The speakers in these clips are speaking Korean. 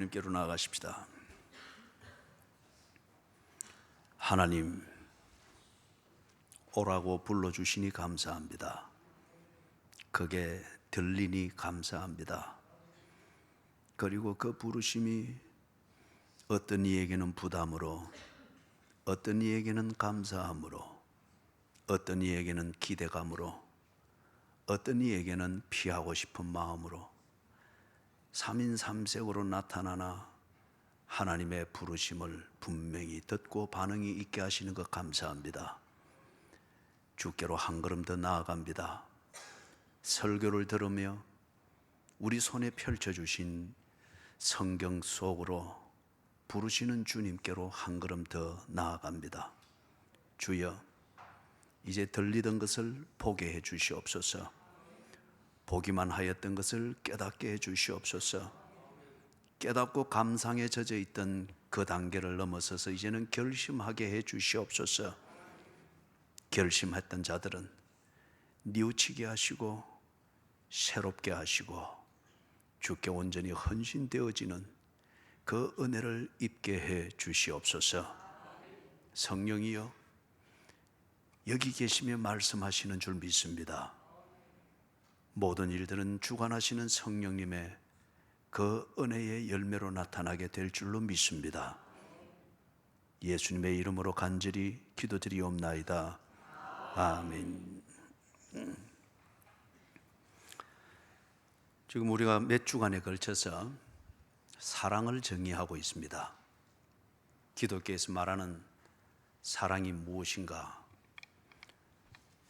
하나님께로 나아가십시다. 하나님, 오라고 불러주시니 감사합니다. 그게 들리니 감사합니다. 그리고 그 부르심이 어떤 이에게는 부담으로, 어떤 이에게는 감사함으로, 어떤 이에게는 기대감으로, 어떤 이에게는 피하고 싶은 마음으로 삼인 삼색으로 나타나나 하나님의 부르심을 분명히 듣고 반응이 있게 하시는 것 감사합니다. 주께로 한 걸음 더 나아갑니다. 설교를 들으며 우리 손에 펼쳐주신 성경 속으로 부르시는 주님께로 한 걸음 더 나아갑니다. 주여, 이제 들리던 것을 보게 해 주시옵소서. 보기만 하였던 것을 깨닫게 해 주시옵소서. 깨닫고 감상에 젖어 있던 그 단계를 넘어서서 이제는 결심하게 해 주시옵소서. 결심했던 자들은 뉘우치게 하시고 새롭게 하시고 주께 온전히 헌신되어지는 그 은혜를 입게 해 주시옵소서. 성령이여, 여기 계시며 말씀하시는 줄 믿습니다. 모든 일들은 주관하시는 성령님의 그 은혜의 열매로 나타나게 될 줄로 믿습니다. 예수님의 이름으로 간절히 기도드리옵나이다. 아멘. 지금 우리가 몇 주간에 걸쳐서 사랑을 정의하고 있습니다. 기독교에서 말하는 사랑이 무엇인가?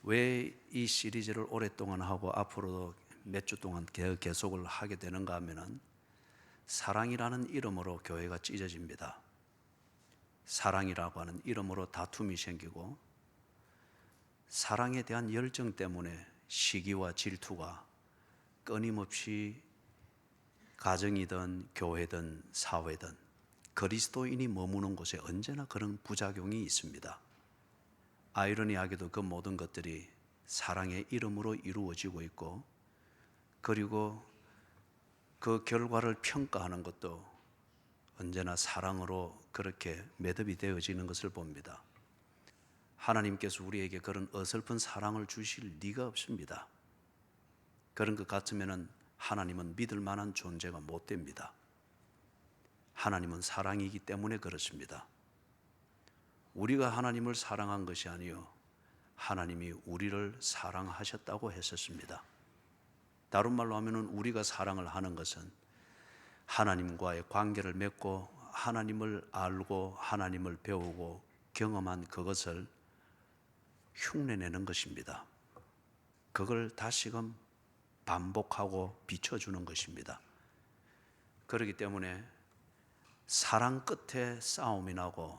왜 이 시리즈를 오랫동안 하고 앞으로도 몇 주 동안 계속을 하게 되는가 하면은 사랑이라는 이름으로 교회가 찢어집니다. 사랑이라고 하는 이름으로 다툼이 생기고 사랑에 대한 열정 때문에 시기와 질투가 끊임없이 가정이든 교회든 사회든 그리스도인이 머무는 곳에 언제나 그런 부작용이 있습니다. 아이러니하게도 그 모든 것들이 사랑의 이름으로 이루어지고 있고, 그리고 그 결과를 평가하는 것도 언제나 사랑으로 그렇게 매듭이 되어지는 것을 봅니다. 하나님께서 우리에게 그런 어설픈 사랑을 주실 리가 없습니다. 그런 것 같으면 하나님은 믿을 만한 존재가 못 됩니다. 하나님은 사랑이기 때문에 그렇습니다. 우리가 하나님을 사랑한 것이 아니요, 하나님이 우리를 사랑하셨다고 했었습니다. 다른 말로 하면 우리가 사랑을 하는 것은 하나님과의 관계를 맺고 하나님을 알고 하나님을 배우고 경험한 그것을 흉내내는 것입니다. 그걸 다시금 반복하고 비춰주는 것입니다. 그렇기 때문에 사랑 끝에 싸움이 나고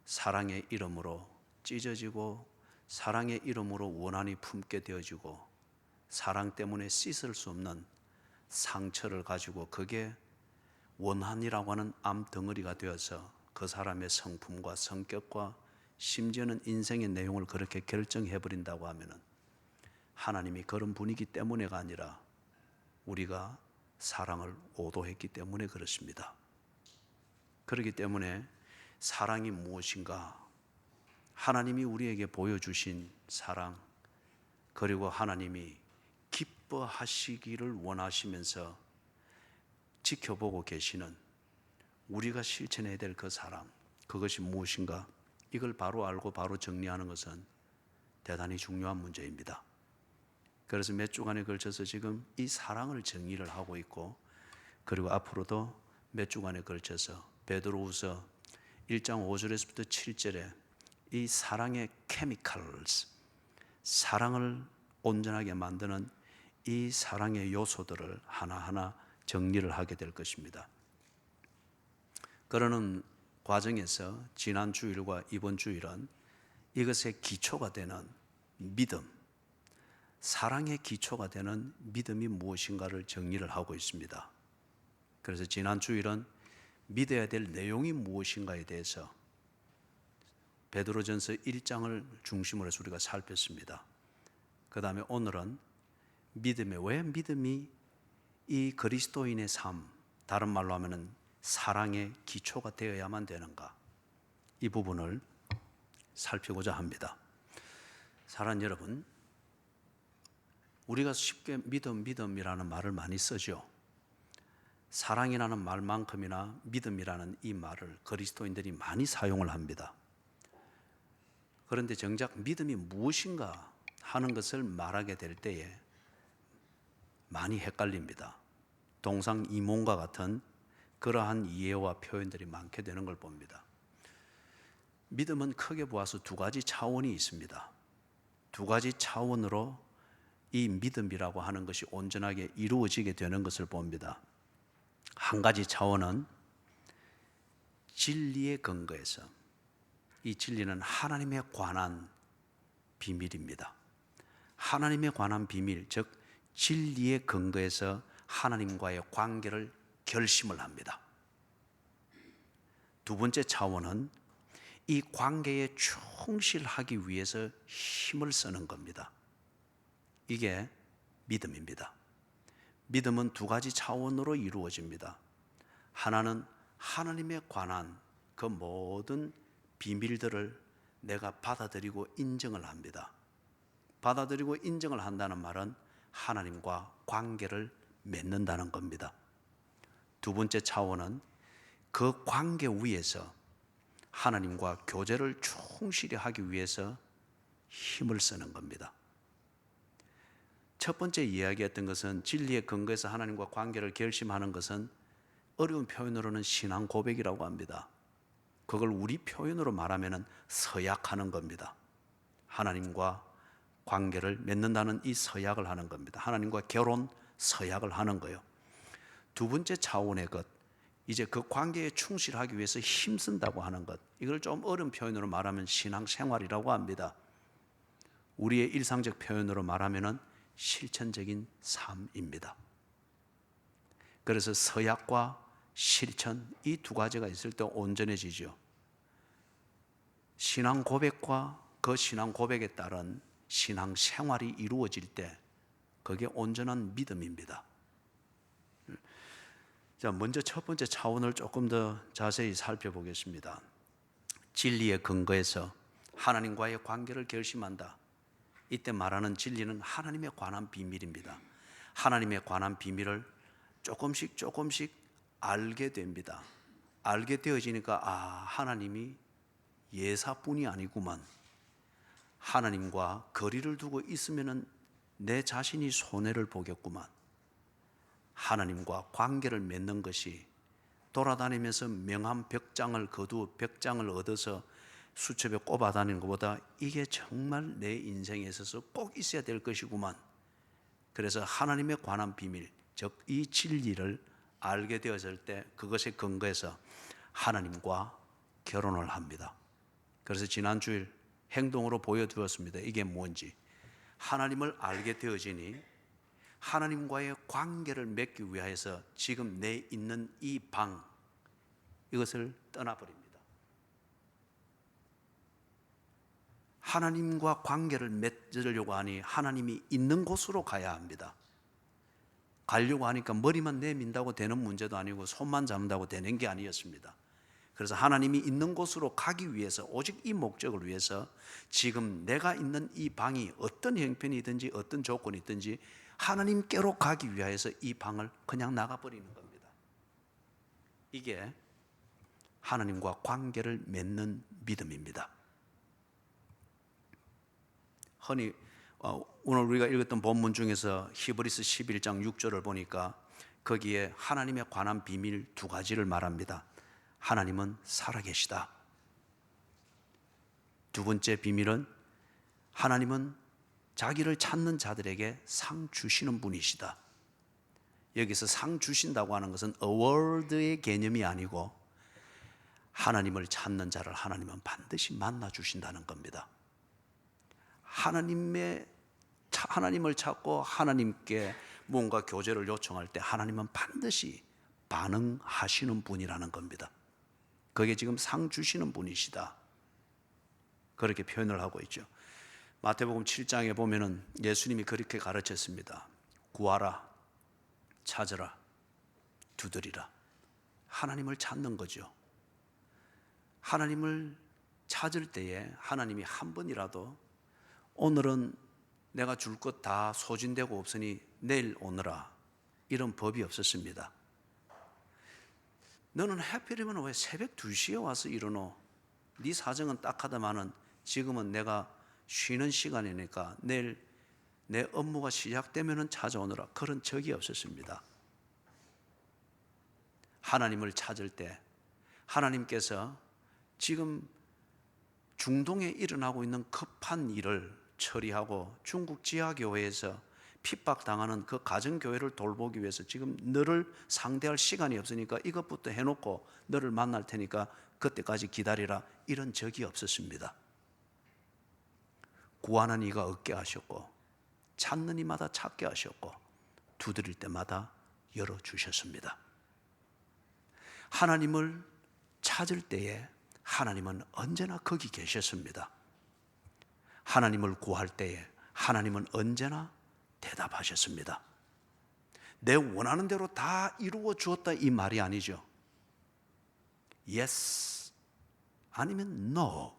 사랑의 이름으로 찢어지고 사랑의 이름으로 원한이 품게 되어지고 사랑 때문에 씻을 수 없는 상처를 가지고 그게 원한이라고 하는 암덩어리가 되어서 그 사람의 성품과 성격과 심지어는 인생의 내용을 그렇게 결정해버린다고 하면은 하나님이 그런 분이기 때문에가 아니라 우리가 사랑을 오도했기 때문에 그렇습니다. 그렇기 때문에 사랑이 무엇인가? 하나님이 우리에게 보여주신 사랑, 그리고 하나님이 기뻐하시기를 원하시면서 지켜보고 계시는 우리가 실천해야 될 그 사랑, 그것이 무엇인가? 이걸 바로 알고 바로 정리하는 것은 대단히 중요한 문제입니다. 그래서 몇 주간에 걸쳐서 지금 이 사랑을 정의를 하고 있고, 그리고 앞으로도 몇 주간에 걸쳐서 베드로후서 1장 5절에서부터 7절에 이 사랑의 케미컬스, 사랑을 온전하게 만드는 이 사랑의 요소들을 하나하나 정리를 하게 될 것입니다. 그러는 과정에서 지난 주일과 이번 주일은 이것의 기초가 되는 믿음, 사랑의 기초가 되는 믿음이 무엇인가를 정리를 하고 있습니다. 그래서 지난 주일은 믿어야 될 내용이 무엇인가에 대해서 베드로전서 1장을 중심으로 해서 우리가 살폈습니다. 그 다음에 오늘은 왜 믿음이 이 그리스도인의 삶, 다른 말로 하면은 사랑의 기초가 되어야만 되는가? 이 부분을 살피고자 합니다. 사랑하는 여러분, 우리가 쉽게 믿음이라는 말을 많이 쓰죠. 사랑이라는 말만큼이나 믿음이라는 이 말을 그리스도인들이 많이 사용을 합니다. 그런데 정작 믿음이 무엇인가 하는 것을 말하게 될 때에 많이 헷갈립니다. 동상이몽과 같은 그러한 이해와 표현들이 많게 되는 걸 봅니다. 믿음은 크게 보아서 두 가지 차원이 있습니다. 두 가지 차원으로 이 믿음이라고 하는 것이 온전하게 이루어지게 되는 것을 봅니다. 한 가지 차원은 진리의 근거에서, 이 진리는 하나님에 관한 비밀입니다. 하나님에 관한 비밀, 즉 진리의 근거에서 하나님과의 관계를 결심을 합니다. 두 번째 차원은 이 관계에 충실하기 위해서 힘을 쓰는 겁니다. 이게 믿음입니다. 믿음은 두 가지 차원으로 이루어집니다. 하나는 하나님에 관한 그 모든 비밀들을 내가 받아들이고 인정을 합니다. 받아들이고 인정을 한다는 말은 하나님과 관계를 맺는다는 겁니다. 두 번째 차원은 그 관계 위에서 하나님과 교제를 충실히 하기 위해서 힘을 쓰는 겁니다. 첫 번째 이야기했던 것은 진리의 근거에서 하나님과 관계를 결심하는 것은 어려운 표현으로는 신앙 고백이라고 합니다. 그걸 우리 표현으로 말하면 서약하는 겁니다. 하나님과 관계를 맺는다는 이 서약을 하는 겁니다. 하나님과 결혼 서약을 하는 거예요. 두 번째 차원의 것, 이제 그 관계에 충실하기 위해서 힘쓴다고 하는 것, 이걸 좀 어려운 표현으로 말하면 신앙생활이라고 합니다. 우리의 일상적 표현으로 말하면 실천적인 삶입니다. 그래서 서약과 실천, 이 두 가지가 있을 때 온전해지죠. 신앙 고백과 그 신앙 고백에 따른 신앙 생활이 이루어질 때 그게 온전한 믿음입니다. 자, 먼저 첫 번째 차원을 조금 더 자세히 살펴보겠습니다. 진리의 근거에서 하나님과의 관계를 결심한다. 이때 말하는 진리는 하나님에 관한 비밀입니다. 하나님에 관한 비밀을 조금씩 알게 됩니다. 알게 되어지니까 하나님이 예사뿐이 아니구만. 하나님과 거리를 두고 있으면 내 자신이 손해를 보겠구만. 하나님과 관계를 맺는 것이 돌아다니면서 명함 벽장을 얻어서 수첩에 꼽아 다니는 것보다 이게 정말 내 인생에 있어서 꼭 있어야 될 것이구만. 그래서 하나님에 관한 비밀, 즉 이 진리를 알게 되었을 때 그것에 근거해서 하나님과 결혼을 합니다. 그래서 지난 주일 행동으로 보여드렸습니다. 이게 뭔지. 하나님을 알게 되어지니 하나님과의 관계를 맺기 위해서 지금 내 있는 이 방, 이것을 떠나버립니다. 하나님과 관계를 맺으려고 하니 하나님이 있는 곳으로 가야 합니다. 가려고 하니까 머리만 내민다고 되는 문제도 아니고 손만 잡는다고 되는 게 아니었습니다. 그래서 하나님이 있는 곳으로 가기 위해서, 오직 이 목적을 위해서 지금 내가 있는 이 방이 어떤 형편이든지 어떤 조건이 있든지 하나님께로 가기 위해서 이 방을 그냥 나가버리는 겁니다. 이게 하나님과 관계를 맺는 믿음입니다. 흔히 오늘 우리가 읽었던 본문 중에서 히브리서 11장 6절을 보니까 거기에 하나님에 관한 비밀 두 가지를 말합니다. 하나님은 살아계시다. 두 번째 비밀은 하나님은 자기를 찾는 자들에게 상 주시는 분이시다. 여기서 상 주신다고 하는 것은 어워드의 개념이 아니고 하나님을 찾는 자를 하나님은 반드시 만나 주신다는 겁니다. 하나님을 찾고 하나님께 뭔가 교제를 요청할 때 하나님은 반드시 반응하시는 분이라는 겁니다. 그게 지금 상 주시는 분이시다. 그렇게 표현을 하고 있죠. 마태복음 7장에 보면은 예수님이 그렇게 가르쳤습니다. 구하라, 찾으라, 두드리라. 하나님을 찾는 거죠. 하나님을 찾을 때에 하나님이 한 번이라도 오늘은 내가 줄 것 다 소진되고 없으니 내일 오너라, 이런 법이 없었습니다. 너는 하필이면 왜 새벽 2시에 와서 이러노? 네 사정은 딱하다마는 지금은 내가 쉬는 시간이니까 내일 내 업무가 시작되면 찾아오너라, 그런 적이 없었습니다. 하나님을 찾을 때 하나님께서 지금 중동에 일어나고 있는 급한 일을 처리하고 중국 지하교회에서 핍박당하는 그 가정교회를 돌보기 위해서 지금 너를 상대할 시간이 없으니까 이것부터 해놓고 너를 만날 테니까 그때까지 기다리라, 이런 적이 없었습니다. 구하는 이가 얻게 하셨고 찾는 이마다 찾게 하셨고 두드릴 때마다 열어주셨습니다. 하나님을 찾을 때에 하나님은 언제나 거기 계셨습니다. 하나님을 구할 때에 하나님은 언제나 대답하셨습니다. 내 원하는 대로 다 이루어 주었다, 이 말이 아니죠. Yes, 아니면 No,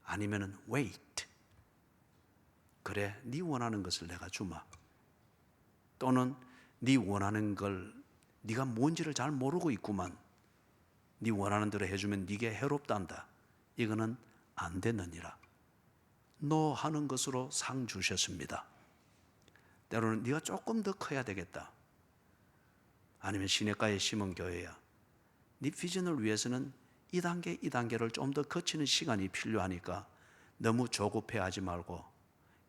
아니면 Wait. 그래, 네 원하는 것을 내가 주마. 또는 네 원하는 걸 네가 뭔지를 잘 모르고 있구만. 네 원하는 대로 해주면 네게 해롭단다. 이거는 안 되느니라. No 하는 것으로 상 주셨습니다. 때로는 네가 조금 더 커야 되겠다. 아니면 시냇가에 심은 교회야. 네 비전을 위해서는 이 단계 이 단계를 좀 더 거치는 시간이 필요하니까 너무 조급해하지 말고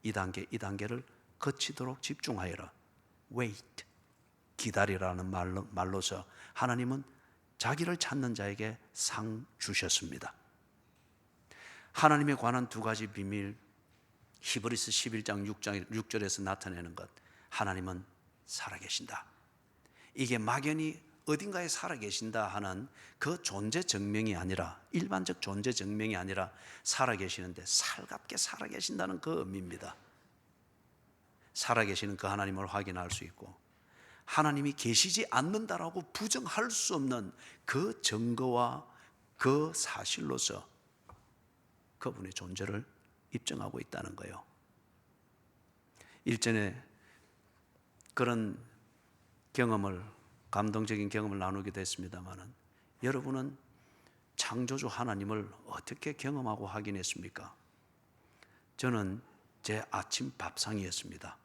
이 단계 이 단계를 거치도록 집중하여라. Wait, 기다리라는 말로서 하나님은 자기를 찾는 자에게 상 주셨습니다. 하나님에 관한 두 가지 비밀, 히브리서 11장 6절에서 나타내는 것. 하나님은 살아계신다. 이게 막연히 어딘가에 살아계신다 하는 그 존재 증명이 아니라, 일반적 존재 증명이 아니라 살아계시는데 살갑게 살아계신다는 그 의미입니다. 살아계시는 그 하나님을 확인할 수 있고, 하나님이 계시지 않는다라고 부정할 수 없는 그 증거와 그 사실로서 그분의 존재를 입증하고 있다는 거예요. 일전에 그런 경험을, 감동적인 경험을 나누기도 했습니다만, 여러분은 창조주 하나님을 어떻게 경험하고 확인했습니까? 저는 제 아침 밥상이었습니다.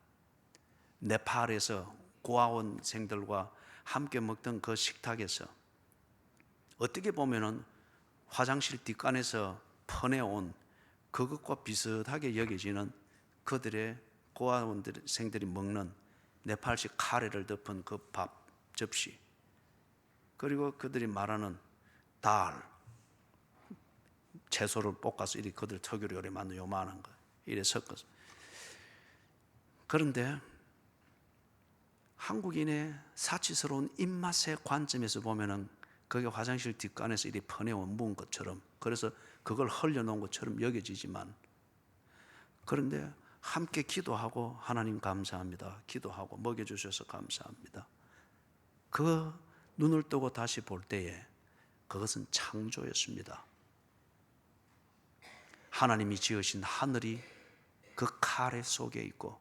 네팔에서 고아원생들과 함께 먹던 그 식탁에서 어떻게 보면은 화장실 뒷간에서 퍼내온 그것과 비슷하게 여겨지는 그들의 고아원생들이 먹는 네팔식 카레를 덮은 그 밥 접시, 그리고 그들이 말하는 달, 채소를 볶아서 이렇게 그들 특유로 요리 만든 요만한 거 이래 섞어서. 그런데 한국인의 사치스러운 입맛의 관점에서 보면은 그게 화장실 뒷간에서 이렇게 퍼내온 문 것처럼, 그래서 그걸 흘려놓은 것처럼 여겨지지만, 그런데 함께 기도하고 하나님 감사합니다, 기도하고 먹여주셔서 감사합니다, 그 눈을 뜨고 다시 볼 때에 그것은 창조였습니다. 하나님이 지으신 하늘이 그 카레 속에 있고,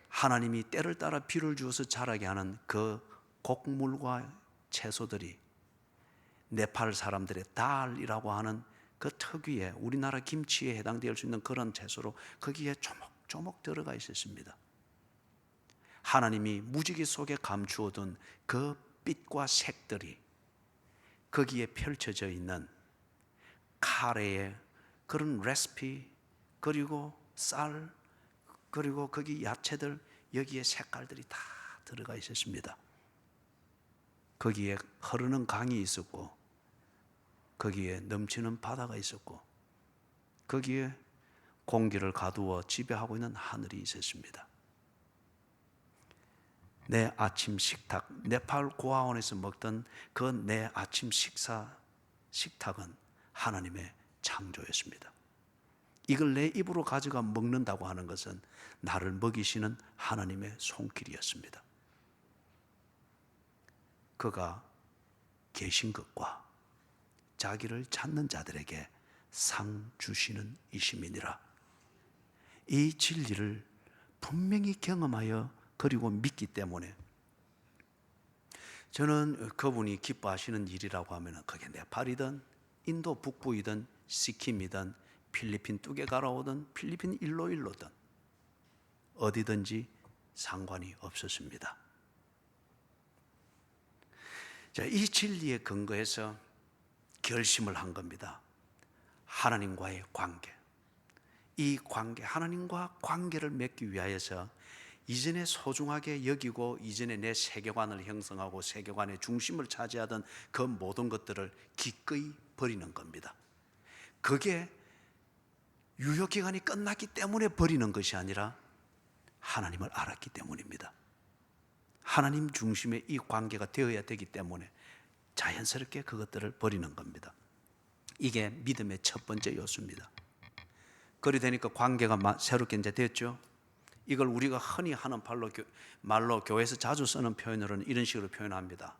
하나님이 때를 따라 비를 주어서 자라게 하는 그 곡물과 채소들이 네팔 사람들의 달이라고 하는 그 특유의 우리나라 김치에 해당될 수 있는 그런 채소로 거기에 조목조목 들어가 있었습니다. 하나님이 무지개 속에 감추어둔 그 빛과 색들이 거기에 펼쳐져 있는 카레의 그런 레시피, 그리고 쌀, 그리고 거기 야채들, 여기에 색깔들이 다 들어가 있었습니다. 거기에 흐르는 강이 있었고, 거기에 넘치는 바다가 있었고, 거기에 공기를 가두어 지배하고 있는 하늘이 있었습니다. 내 아침 식탁, 네팔 고아원에서 먹던 그 내 아침 식탁은 하나님의 창조였습니다. 이걸 내 입으로 가져가 먹는다고 하는 것은 나를 먹이시는 하나님의 손길이었습니다. 그가 계신 것과 자기를 찾는 자들에게 상 주시는 이심이니라. 이 진리를 분명히 경험하여 그리고 믿기 때문에 저는 그분이 기뻐하시는 일이라고 하면 그게 네팔이든 인도 북부이든 시킴이든 필리핀 뚜게가라오든 필리핀 일로일로든 어디든지 상관이 없었습니다. 자, 이 진리에 근거해서 결심을 한 겁니다. 하나님과의 관계, 이 관계, 하나님과 관계를 맺기 위하여서 이전에 소중하게 여기고 이전에 내 세계관을 형성하고 세계관의 중심을 차지하던 그 모든 것들을 기꺼이 버리는 겁니다. 그게 유효기간이 끝났기 때문에 버리는 것이 아니라 하나님을 알았기 때문입니다. 하나님 중심의 이 관계가 되어야 되기 때문에 자연스럽게 그것들을 버리는 겁니다. 이게 믿음의 첫 번째 요소입니다. 그리 되니까 관계가 새롭게 이제 됐죠. 이걸 우리가 흔히 하는 말로 교회에서 자주 쓰는 표현으로는 이런 식으로 표현합니다.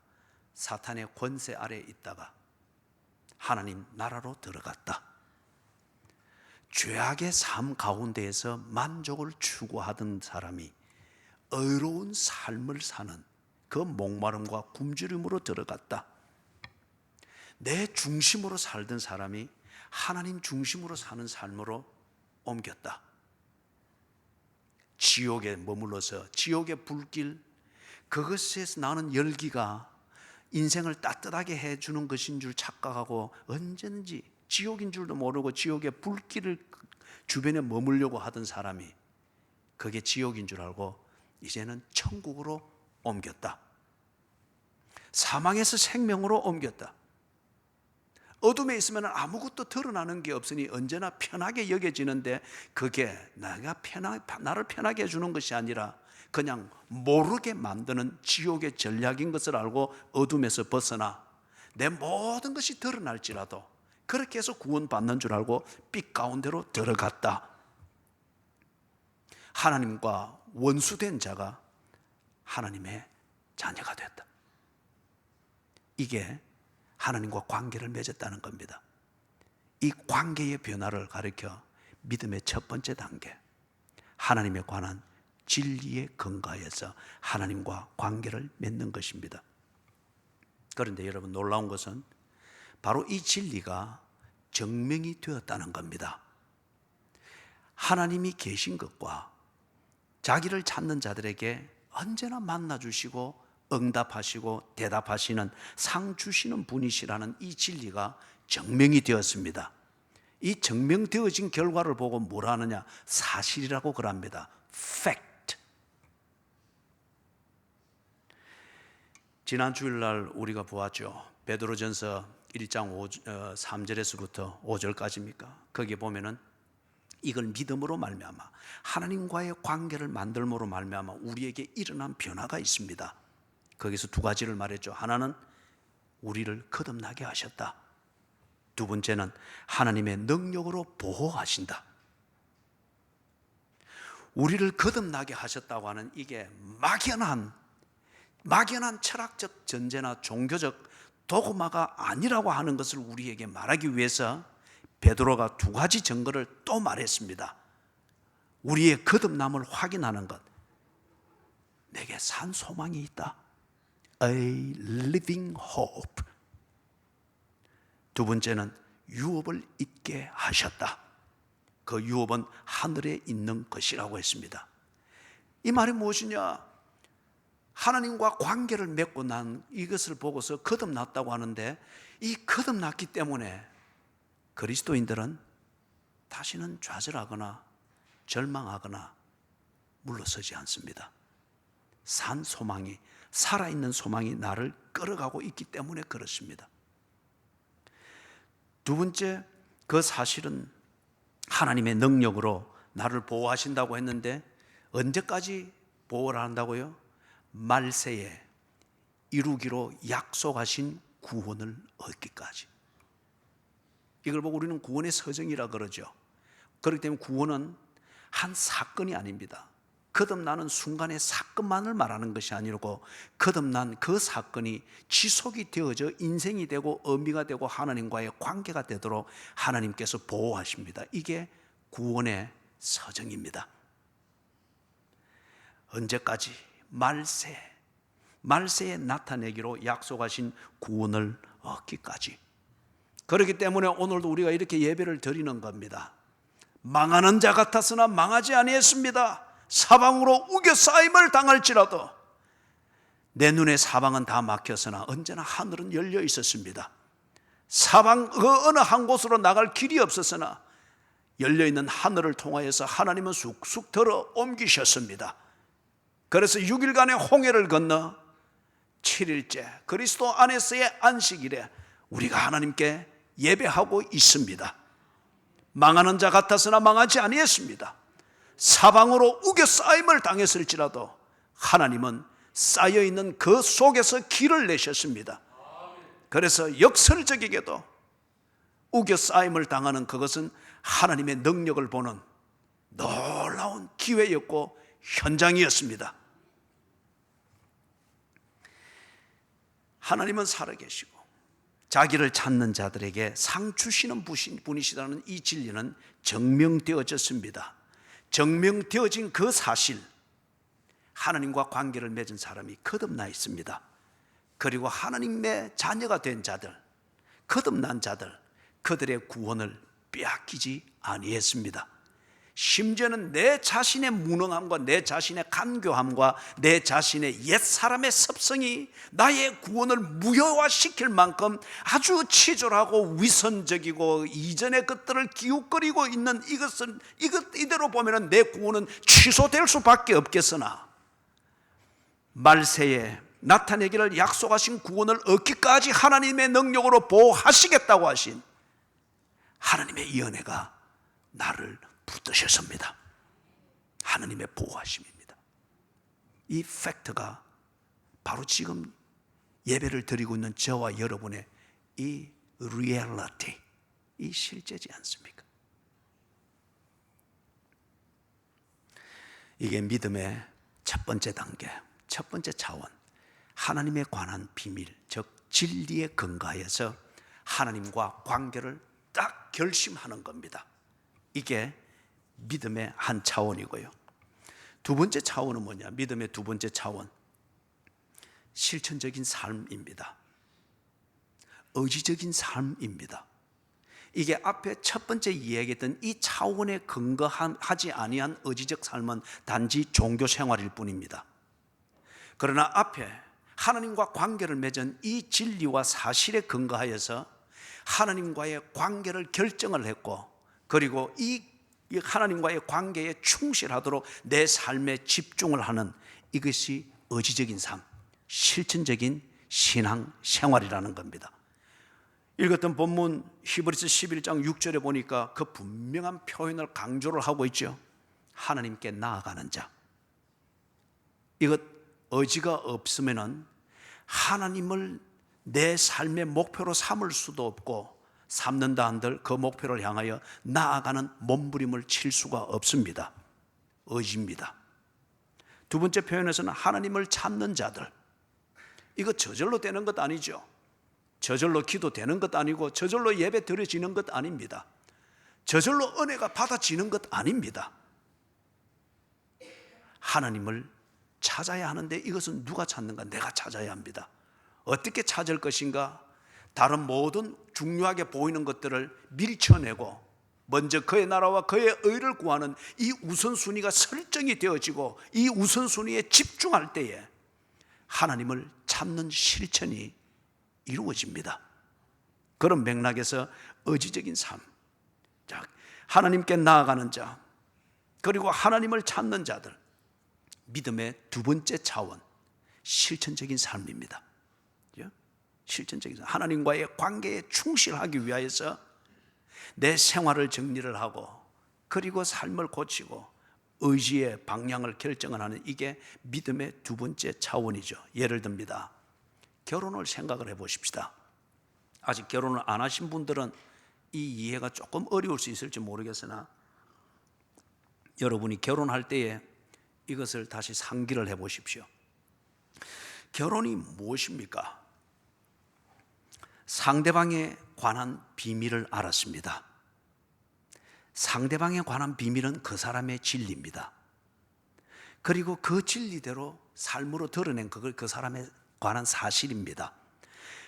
사탄의 권세 아래에 있다가 하나님 나라로 들어갔다. 죄악의 삶 가운데에서 만족을 추구하던 사람이 의로운 삶을 사는 그 목마름과 굶주림으로 들어갔다. 내 중심으로 살던 사람이 하나님 중심으로 사는 삶으로 옮겼다. 지옥에 머물러서 지옥의 불길, 그것에서 나는 열기가 인생을 따뜻하게 해주는 것인 줄 착각하고 언제든지 지옥인 줄도 모르고 지옥의 불길을 주변에 머물려고 하던 사람이 그게 지옥인 줄 알고 이제는 천국으로 옮겼다. 사망에서 생명으로 옮겼다. 어둠에 있으면 아무것도 드러나는 게 없으니 언제나 편하게 여겨지는데 그게 나를 편하게 해주는 것이 아니라 그냥 모르게 만드는 지옥의 전략인 것을 알고 어둠에서 벗어나 내 모든 것이 드러날지라도 그렇게 해서 구원받는 줄 알고 빛 가운데로 들어갔다. 하나님과 원수된 자가 하나님의 자녀가 됐다. 이게 하나님과 관계를 맺었다는 겁니다. 이 관계의 변화를 가리켜 믿음의 첫 번째 단계, 하나님에 관한 진리에 근거해서 하나님과 관계를 맺는 것입니다. 그런데 여러분, 놀라운 것은 바로 이 진리가 증명이 되었다는 겁니다. 하나님이 계신 것과 자기를 찾는 자들에게 언제나 만나주시고 응답하시고 대답하시는 상 주시는 분이시라는 이 진리가 증명이 되었습니다. 이 증명되어진 결과를 보고 뭐라 하느냐? 사실이라고 그럽니다. Fact. 지난 주일날 우리가 보았죠. 베드로전서 1장 3절에서부터 5절까지입니까? 거기에 보면은 이걸 믿음으로 말미암아 하나님과의 관계를 만들므로 말미암아 우리에게 일어난 변화가 있습니다. 거기서 두 가지를 말했죠. 하나는 우리를 거듭나게 하셨다. 두 번째는 하나님의 능력으로 보호하신다. 우리를 거듭나게 하셨다고 하는 이게 막연한 철학적 전제나 종교적 도그마가 아니라고 하는 것을 우리에게 말하기 위해서 베드로가 두 가지 증거를 또 말했습니다. 우리의 거듭남을 확인하는 것. 내게 산 소망이 있다. A living hope. 두 번째는 유업을 잊게 하셨다. 그 유업은 하늘에 있는 것이라고 했습니다. 이 말이 무엇이냐? 하나님과 관계를 맺고 난 이것을 보고서 거듭났다고 하는데 이 거듭났기 때문에 그리스도인들은 다시는 좌절하거나 절망하거나 물러서지 않습니다. 산 소망이, 살아있는 소망이 나를 끌어가고 있기 때문에 그렇습니다. 두 번째, 그 사실은 하나님의 능력으로 나를 보호하신다고 했는데 언제까지 보호를 한다고요? 말세에 이루기로 약속하신 구원을 얻기까지. 이걸 보고 우리는 구원의 서정이라 그러죠. 그렇기 때문에 구원은 한 사건이 아닙니다. 거듭나는 순간의 사건만을 말하는 것이 아니고 거듭난 그 사건이 지속이 되어져 인생이 되고 의미가 되고 하나님과의 관계가 되도록 하나님께서 보호하십니다. 이게 구원의 서정입니다. 언제까지? 말세에 나타내기로 약속하신 구원을 얻기까지. 그렇기 때문에 오늘도 우리가 이렇게 예배를 드리는 겁니다. 망하는 자 같았으나 망하지 아니했습니다. 사방으로 우겨싸임을 당할지라도 내 눈에 사방은 다 막혔으나 언제나 하늘은 열려 있었습니다. 사방 그 어느 한 곳으로 나갈 길이 없었으나 열려있는 하늘을 통하여서 하나님은 쑥쑥 들어 옮기셨습니다. 그래서 6일간의 홍해를 건너 7일째 그리스도 안에서의 안식일에 우리가 하나님께 예배하고 있습니다. 망하는 자 같았으나 망하지 아니했습니다. 사방으로 우겨싸임을 당했을지라도 하나님은 쌓여있는 그 속에서 길을 내셨습니다. 그래서 역설적이게도 우겨싸임을 당하는 그것은 하나님의 능력을 보는 놀라운 기회였고 현장이었습니다. 하나님은 살아계시고 자기를 찾는 자들에게 상 주시는 분이시라는 이 진리는 증명되어졌습니다. 증명되어진 그 사실, 하나님과 관계를 맺은 사람이 거듭나 있습니다. 그리고 하나님의 자녀가 된 자들, 거듭난 자들, 그들의 구원을 빼앗기지 아니했습니다. 심지어는 내 자신의 무능함과 내 자신의 간교함과 내 자신의 옛사람의 습성이 나의 구원을 무효화시킬 만큼 아주 치졸하고 위선적이고 이전의 것들을 기웃거리고 있는 이대로 보면 내 구원은 취소될 수밖에 없겠으나 말세에 나타내기를 약속하신 구원을 얻기까지 하나님의 능력으로 보호하시겠다고 하신 하나님의 이 은혜가 나를 붙드셨습니다. 하나님의 보호하심입니다. 이 팩트가 바로 지금 예배를 드리고 있는 저와 여러분의 이 리얼리티, 이 실제지 않습니까? 이게 믿음의 첫 번째 단계, 첫 번째 차원, 하나님에 관한 비밀, 즉 진리에 근거하여서 하나님과 관계를 딱 결심하는 겁니다. 이게 믿음의 한 차원이고요. 두 번째 차원은 뭐냐? 믿음의 두 번째 차원, 실천적인 삶입니다. 의지적인 삶입니다. 이게 앞에 첫 번째 이야기했던 이 차원에 근거하지 아니한 의지적 삶은 단지 종교 생활일 뿐입니다. 그러나 앞에 하나님과 관계를 맺은 이 진리와 사실에 근거하여서 하나님과의 관계를 결정을 했고, 그리고 이 하나님과의 관계에 충실하도록 내 삶에 집중을 하는 이것이 의지적인 삶, 실천적인 신앙 생활이라는 겁니다. 읽었던 본문 히브리서 11장 6절에 보니까 그 분명한 표현을 강조를 하고 있죠. 하나님께 나아가는 자. 이것 의지가 없으면은 하나님을 내 삶의 목표로 삼을 수도 없고, 삼는다 한들 그 목표를 향하여 나아가는 몸부림을 칠 수가 없습니다. 의지입니다. 두 번째 표현에서는 하나님을 찾는 자들. 이거 저절로 되는 것 아니죠. 저절로 기도되는 것 아니고 저절로 예배 드려지는 것 아닙니다. 저절로 은혜가 받아지는 것 아닙니다. 하나님을 찾아야 하는데 이것은 누가 찾는가? 내가 찾아야 합니다. 어떻게 찾을 것인가? 다른 모든 중요하게 보이는 것들을 밀쳐내고 먼저 그의 나라와 그의 의를 구하는 이 우선순위가 설정이 되어지고 이 우선순위에 집중할 때에 하나님을 찾는 실천이 이루어집니다. 그런 맥락에서 의지적인 삶, 하나님께 나아가는 자, 그리고 하나님을 찾는 자들, 믿음의 두 번째 차원, 실천적인 삶입니다. 실천적인 삶, 하나님과의 관계에 충실하기 위하여서 내 생활을 정리를 하고 그리고 삶을 고치고 의지의 방향을 결정을 하는 이게 믿음의 두 번째 차원이죠. 예를 듭니다. 결혼을 생각을 해보십시다. 아직 결혼을 안 하신 분들은 이 이해가 조금 어려울 수 있을지 모르겠으나 여러분이 결혼할 때에 이것을 다시 상기를 해 보십시오. 결혼이 무엇입니까? 상대방에 관한 비밀을 알았습니다. 상대방에 관한 비밀은 그 사람의 진리입니다. 그리고 그 진리대로 삶으로 드러낸 그걸 그 사람에 관한 사실입니다.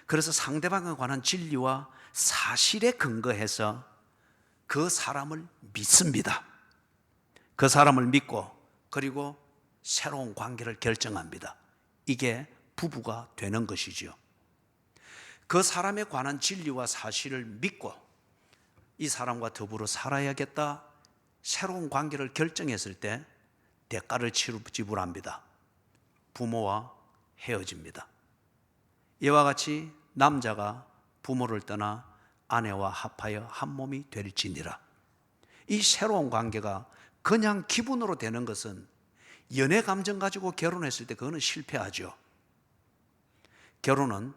그래서 상대방에 관한 진리와 사실에 근거해서 그 사람을 믿습니다. 그 사람을 믿고 그리고 새로운 관계를 결정합니다. 이게 부부가 되는 것이죠. 그 사람에 관한 진리와 사실을 믿고 이 사람과 더불어 살아야겠다, 새로운 관계를 결정했을 때 대가를 지불합니다. 부모와 헤어집니다. 이와 같이 남자가 부모를 떠나 아내와 합하여 한 몸이 될지니라. 이 새로운 관계가 그냥 기분으로 되는 것은 연애 감정 가지고 결혼했을 때 그거는 실패하죠. 결혼은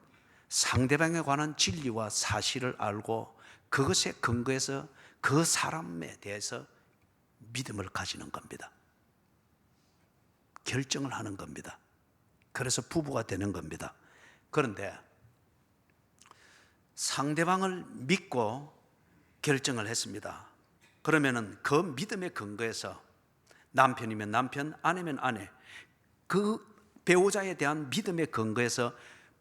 상대방에 관한 진리와 사실을 알고 그것에 근거해서 그 사람에 대해서 믿음을 가지는 겁니다. 결정을 하는 겁니다. 그래서 부부가 되는 겁니다. 그런데 상대방을 믿고 결정을 했습니다. 그러면은 그 믿음에 근거해서 남편이면 남편, 아내면 아내, 그 배우자에 대한 믿음에 근거해서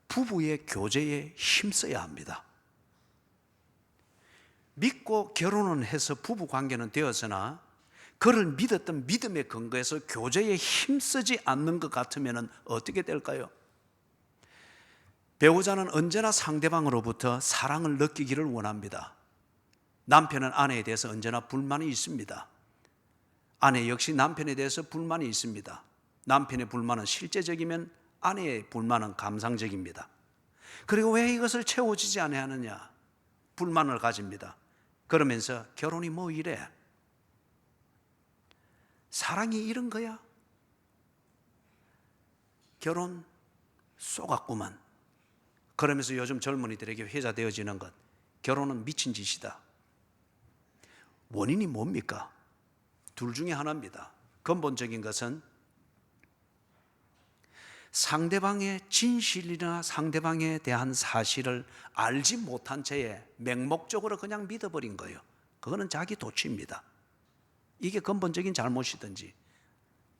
부부의 교제에 힘써야 합니다. 믿고 결혼은 해서 부부 관계는 되었으나 그를 믿었던 믿음에 근거해서 교제에 힘쓰지 않는 것 같으면 어떻게 될까요? 배우자는 언제나 상대방으로부터 사랑을 느끼기를 원합니다. 남편은 아내에 대해서 언제나 불만이 있습니다. 아내 역시 남편에 대해서 불만이 있습니다. 남편의 불만은 실제적이면 아내의 불만은 감상적입니다. 그리고 왜 이것을 채워지지 아니하느냐? 불만을 가집니다. 그러면서 결혼이 뭐 이래? 사랑이 이런 거야? 결혼 쏘갔구만. 그러면서 요즘 젊은이들에게 회자되어지는 것, 결혼은 미친 짓이다. 원인이 뭡니까? 둘 중에 하나입니다. 근본적인 것은 상대방의 진실이나 상대방에 대한 사실을 알지 못한 채에 맹목적으로 그냥 믿어버린 거예요. 그거는 자기 도취입니다. 이게 근본적인 잘못이든지,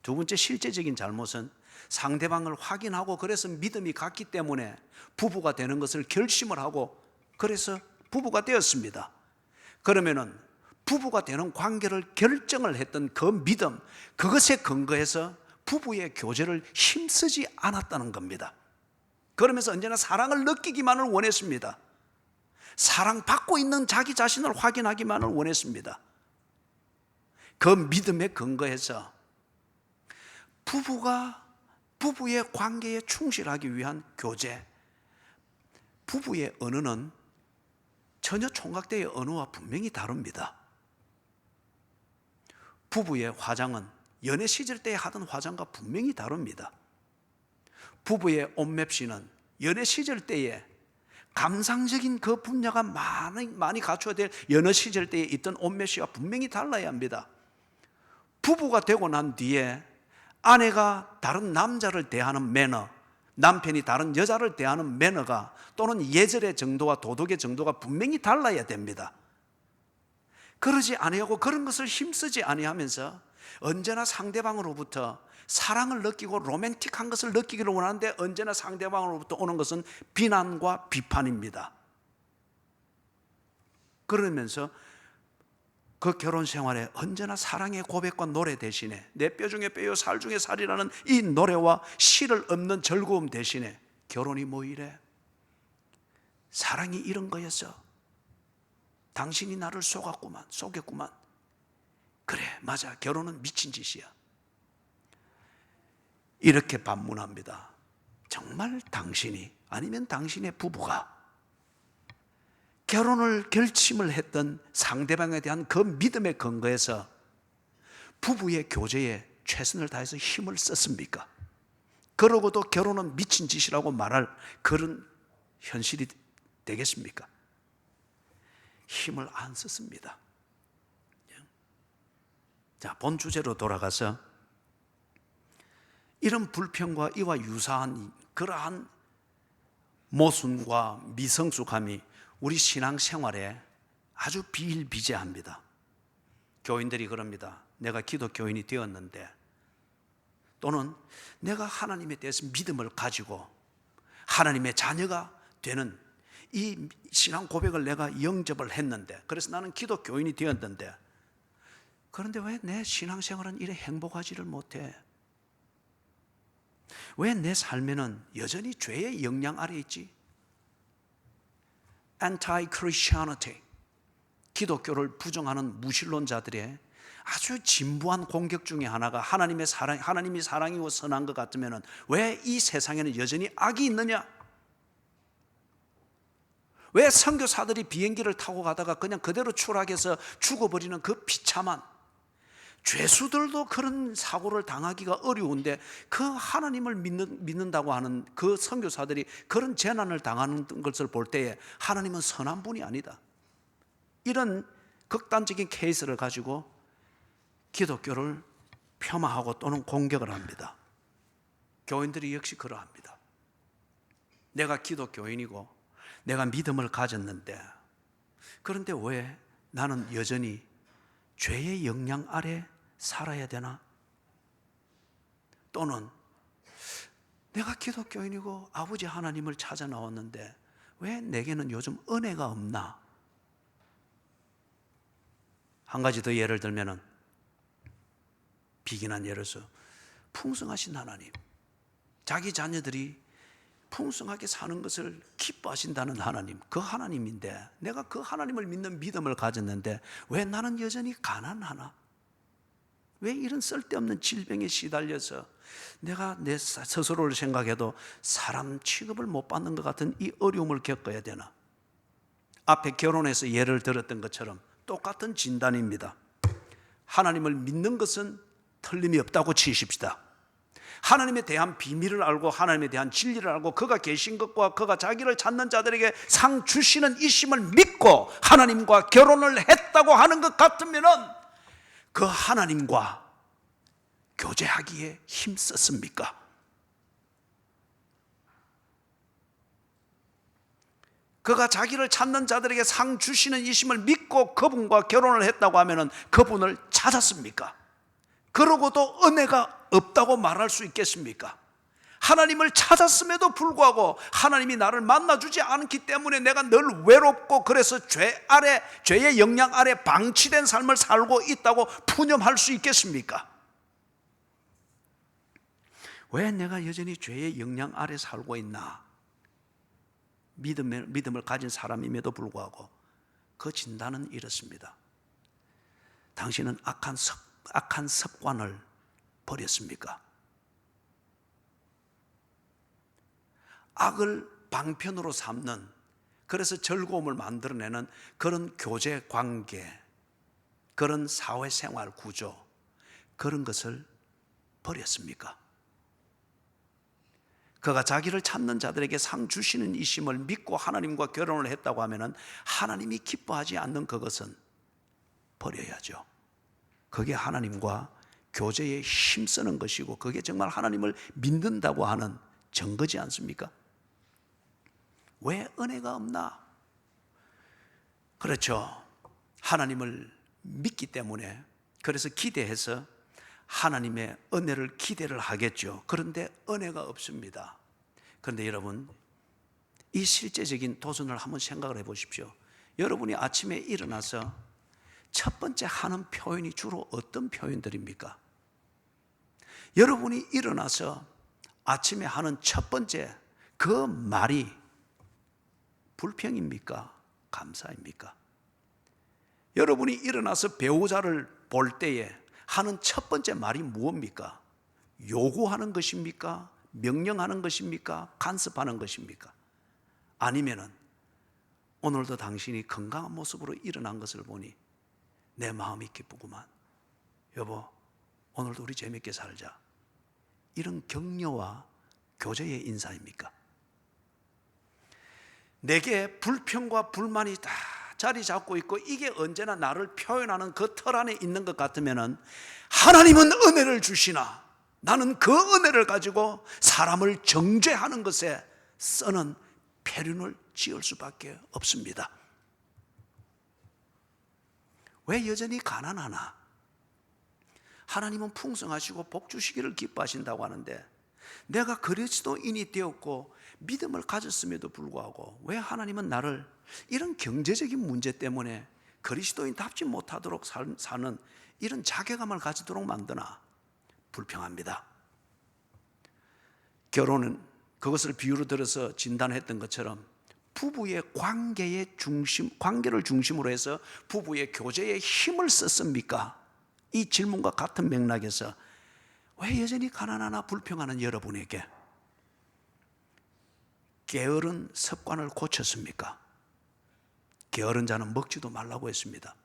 두 번째 실제적인 잘못은 상대방을 확인하고 그래서 믿음이 갔기 때문에 부부가 되는 것을 결심을 하고 그래서 부부가 되었습니다. 그러면은 부부가 되는 관계를 결정을 했던 그 믿음, 그것에 근거해서 부부의 교제를 힘쓰지 않았다는 겁니다. 그러면서 언제나 사랑을 느끼기만을 원했습니다. 사랑받고 있는 자기 자신을 확인하기만을 원했습니다. 그 믿음에 근거해서 부부의 관계에 충실하기 위한 교제, 부부의 언어는 전혀 총각대의 언어와 분명히 다릅니다. 부부의 화장은 연애 시절 때 하던 화장과 분명히 다릅니다. 부부의 옷맵시는 연애 시절 때에 감상적인 그 분야가 많이 갖춰야 될 연애 시절 때에 있던 옷맵시와 분명히 달라야 합니다. 부부가 되고 난 뒤에 아내가 다른 남자를 대하는 매너, 남편이 다른 여자를 대하는 매너가 또는 예절의 정도와 도덕의 정도가 분명히 달라야 됩니다. 그러지 아니하고 그런 것을 힘쓰지 아니하면서 언제나 상대방으로부터 사랑을 느끼고 로맨틱한 것을 느끼기를 원하는데 언제나 상대방으로부터 오는 것은 비난과 비판입니다. 그러면서 그 결혼 생활에 언제나 사랑의 고백과 노래 대신에 내 뼈 중에 뼈요 살 중에 살이라는 이 노래와 시를 읊는 즐거움 대신에 결혼이 뭐 이래? 사랑이 이런 거였어. 당신이 나를 속였구만. 그래, 맞아. 결혼은 미친 짓이야. 이렇게 반문합니다. 정말 당신이 아니면 당신의 부부가 결혼을 결심을 했던 상대방에 대한 그 믿음에 근거해서 부부의 교제에 최선을 다해서 힘을 썼습니까? 그러고도 결혼은 미친 짓이라고 말할 그런 현실이 되겠습니까? 힘을 안 썼습니다. 자, 본 주제로 돌아가서 이런 불평과 이와 유사한 그러한 모순과 미성숙함이 우리 신앙생활에 아주 비일비재합니다. 교인들이 그럽니다. 내가 기독교인이 되었는데, 또는 내가 하나님에 대해서 믿음을 가지고 하나님의 자녀가 되는 이 신앙 고백을 내가 영접을 했는데, 그래서 나는 기독교인이 되었는데, 그런데 왜 내 신앙생활은 이래 행복하지를 못해? 왜 내 삶에는 여전히 죄의 영향 아래 있지? Anti-Christianity, 기독교를 부정하는 무신론자들의 아주 진부한 공격 중에 하나가 하나님이 사랑이고 선한 것 같으면 왜 이 세상에는 여전히 악이 있느냐? 왜 선교사들이 비행기를 타고 가다가 그냥 그대로 추락해서 죽어버리는 그 비참한, 죄수들도 그런 사고를 당하기가 어려운데 그 하나님을 믿는다고 하는 그 선교사들이 그런 재난을 당하는 것을 볼 때에 하나님은 선한 분이 아니다, 이런 극단적인 케이스를 가지고 기독교를 폄하하고 또는 공격을 합니다. 교인들이 역시 그러합니다. 내가 기독교인이고 내가 믿음을 가졌는데, 그런데 왜 나는 여전히 죄의 영향 아래 살아야 되나? 또는 내가 기독교인이고 아버지 하나님을 찾아 나왔는데 왜 내게는 요즘 은혜가 없나? 한 가지 더 예를 들면은, 비긴한 예로서 풍성하신 하나님, 자기 자녀들이 풍성하게 사는 것을 기뻐하신다는 하나님, 그 하나님인데 내가 그 하나님을 믿는 믿음을 가졌는데 왜 나는 여전히 가난하나? 왜 이런 쓸데없는 질병에 시달려서 내가 내 스스로를 생각해도 사람 취급을 못 받는 것 같은 이 어려움을 겪어야 되나? 앞에 결혼해서 예를 들었던 것처럼 똑같은 진단입니다. 하나님을 믿는 것은 틀림이 없다고 치십시다. 하나님에 대한 비밀을 알고 하나님에 대한 진리를 알고 그가 계신 것과 그가 자기를 찾는 자들에게 상 주시는 이심을 믿고 하나님과 결혼을 했다고 하는 것 같으면 그 하나님과 교제하기에 힘썼습니까? 그가 자기를 찾는 자들에게 상 주시는 이심을 믿고 그분과 결혼을 했다고 하면 그분을 찾았습니까? 그러고도 은혜가 없다고 말할 수 있겠습니까? 하나님을 찾았음에도 불구하고 하나님이 나를 만나주지 않기 때문에 내가 늘 외롭고 그래서 죄의 영향 아래 방치된 삶을 살고 있다고 푸념할 수 있겠습니까? 왜 내가 여전히 죄의 영향 아래 살고 있나? 믿음을 가진 사람임에도 불구하고 그 진단은 이렇습니다. 당신은 악한 습관을 버렸습니까? 악을 방편으로 삼는, 그래서 즐거움을 만들어내는 그런 교제 관계, 그런 사회생활 구조, 그런 것을 버렸습니까? 그가 자기를 찾는 자들에게 상 주시는 이심을 믿고 하나님과 결혼을 했다고 하면 하나님이 기뻐하지 않는 그것은 버려야죠. 그게 하나님과 교제에 힘쓰는 것이고 그게 정말 하나님을 믿는다고 하는 증거지 않습니까? 왜 은혜가 없나? 그렇죠. 하나님을 믿기 때문에, 그래서 기대해서 하나님의 은혜를 기대를 하겠죠. 그런데 은혜가 없습니다. 그런데 여러분, 이 실제적인 도전을 한번 생각을 해보십시오. 여러분이 아침에 일어나서 첫 번째 하는 표현이 주로 어떤 표현들입니까? 여러분이 일어나서 아침에 하는 첫 번째 그 말이 불평입니까? 감사입니까? 여러분이 일어나서 배우자를 볼 때에 하는 첫 번째 말이 무엇입니까? 요구하는 것입니까? 명령하는 것입니까? 간섭하는 것입니까? 아니면은 오늘도 당신이 건강한 모습으로 일어난 것을 보니 내 마음이 기쁘구만. 여보, 오늘도 우리 재밌게 살자. 이런 격려와 교제의 인사입니까? 내게 불평과 불만이 다 자리 잡고 있고 이게 언제나 나를 표현하는 그 틀 안에 있는 것 같으면 하나님은 은혜를 주시나 나는 그 은혜를 가지고 사람을 정죄하는 것에 쓰는 표준을 지을 수밖에 없습니다. 왜 여전히 가난하나? 하나님은 풍성하시고 복 주시기를 기뻐하신다고 하는데 내가 그리스도인이 되었고 믿음을 가졌음에도 불구하고 왜 하나님은 나를 이런 경제적인 문제 때문에 그리스도인답지 못하도록 사는 이런 자괴감을 가지도록 만드나? 불평합니다. 결혼은 그것을 비유로 들어서 진단했던 것처럼 부부의 관계를 중심으로 해서 부부의 교제에 힘을 썼습니까? 이 질문과 같은 맥락에서 왜 여전히 가난하나 불평하는 여러분에게 게으른 습관을 고쳤습니까? 게으른 자는 먹지도 말라고 했습니다.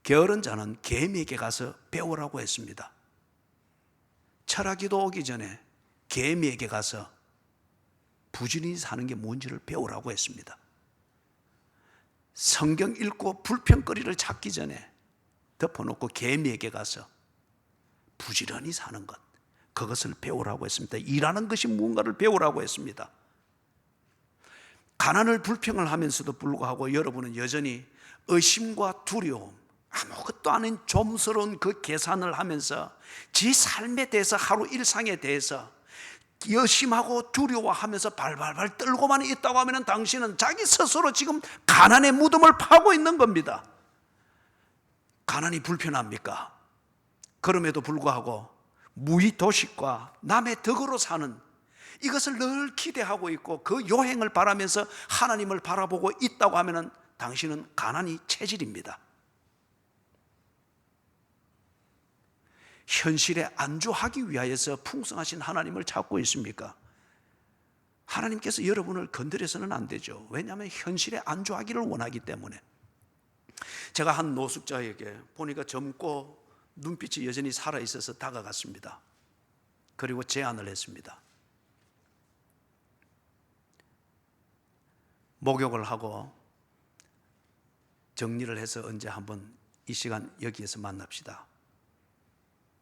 게으른 자는 개미에게 가서 배우라고 했습니다. 철학기도 오기 전에 개미에게 가서 부지런히 사는 게 뭔지를 배우라고 했습니다. 성경 읽고 불평거리를 찾기 전에 덮어놓고 개미에게 가서 부지런히 사는 것, 그것을 배우라고 했습니다. 일하는 것이 무언가를 배우라고 했습니다. 가난을 불평을 하면서도 불구하고 여러분은 여전히 의심과 두려움, 아무것도 아닌 좀스러운 그 계산을 하면서 지 삶에 대해서, 하루 일상에 대해서 의심하고 두려워하면서 발발발 떨고만 있다고 하면 당신은 자기 스스로 지금 가난의 무덤을 파고 있는 겁니다. 가난이 불편합니까? 그럼에도 불구하고 무의도식과 남의 덕으로 사는 이것을 늘 기대하고 있고 그 요행을 바라면서 하나님을 바라보고 있다고 하면 당신은 가난이 체질입니다. 현실에 안주하기 위하여서 풍성하신 하나님을 찾고 있습니까? 하나님께서 여러분을 건드려서는 안 되죠. 왜냐하면 현실에 안주하기를 원하기 때문에. 제가 한 노숙자에게 보니까 젊고 눈빛이 여전히 살아있어서 다가갔습니다. 그리고 제안을 했습니다. 목욕을 하고 정리를 해서 언제 한번 이 시간 여기에서 만납시다.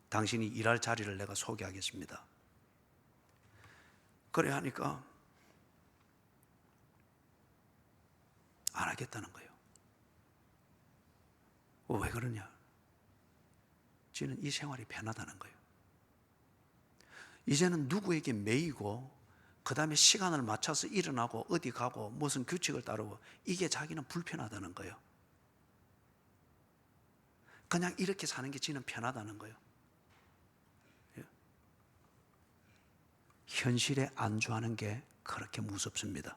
당신이 일할 자리를 내가 소개하겠습니다. 그래 하니까 안 하겠다는 거예요. 왜 그러냐? 저는 이 생활이 편하다는 거예요. 이제는 누구에게 매이고 그 다음에 시간을 맞춰서 일어나고 어디 가고 무슨 규칙을 따르고 이게 자기는 불편하다는 거예요. 그냥 이렇게 사는 게 지는 편하다는 거예요. 현실에 안주하는 게 그렇게 무섭습니다.